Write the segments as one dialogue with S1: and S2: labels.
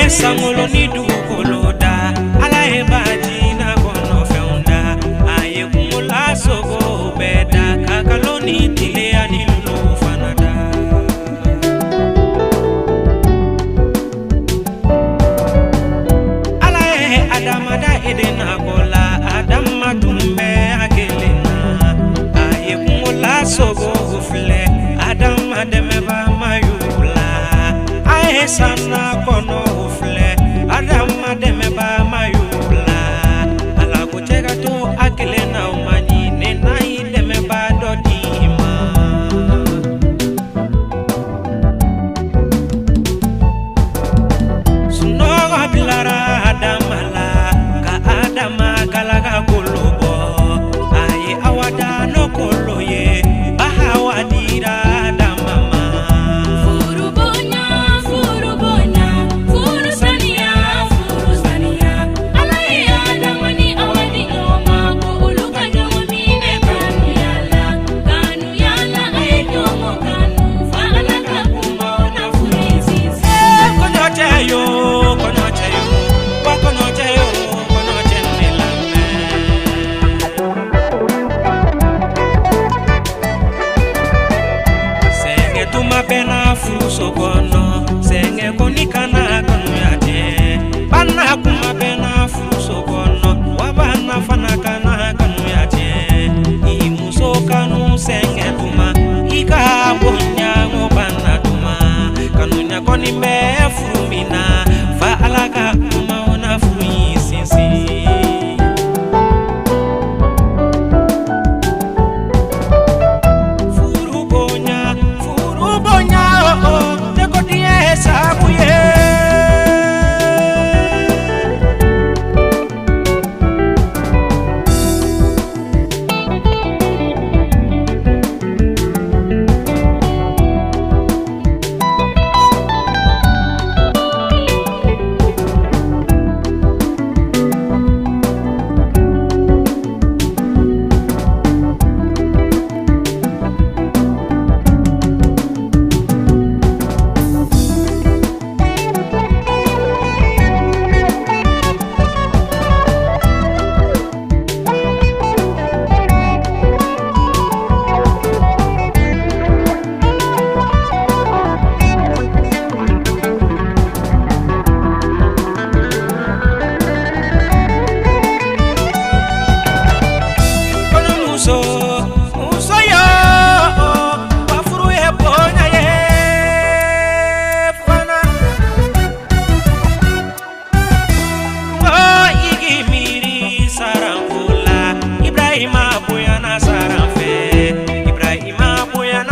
S1: sangolo ni dugukolo da ala e baji na kono feunda aye kumula sogo beda kakaloni tile ani lu fanada ala e adamada edena kola adama tumbe akelena aye kumula sogo ufle adama demeba mayula aye sana kono Adama demeba mayula ala kucheka tu akile na umani nena demeba dodima sunoga bilara adama la ka adama kalaga kulubo aye awada no koloye bahawadira adama ma bena fuso kono senge konikana kanu yaje bana kuma bena fuso kono wabana fana kana kanu yaje imuso kanu senge tuma ika bonya ngobana tuma kanu nya koni me furumina fa alaka kuma ona furi sisi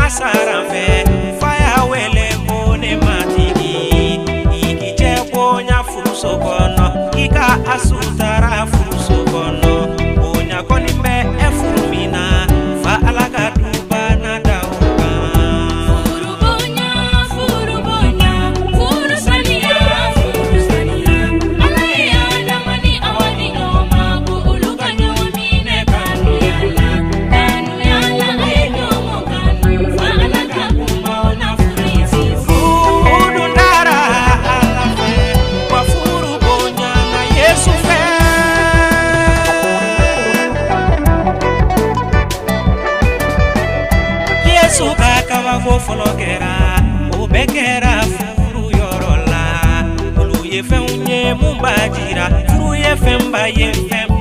S1: Saranfe fire wele kone matigi ikije konya fuso kono ika asutara fuso kono konya koni me efurumina fa alaga duba na dauka furu sania alaye adamani awadi noma ko uluka nyomine kanu yala aye nyomo Suka kama go folokera obekera furu yorola ulu ye fe unye mumbajira furu ye femba ye fem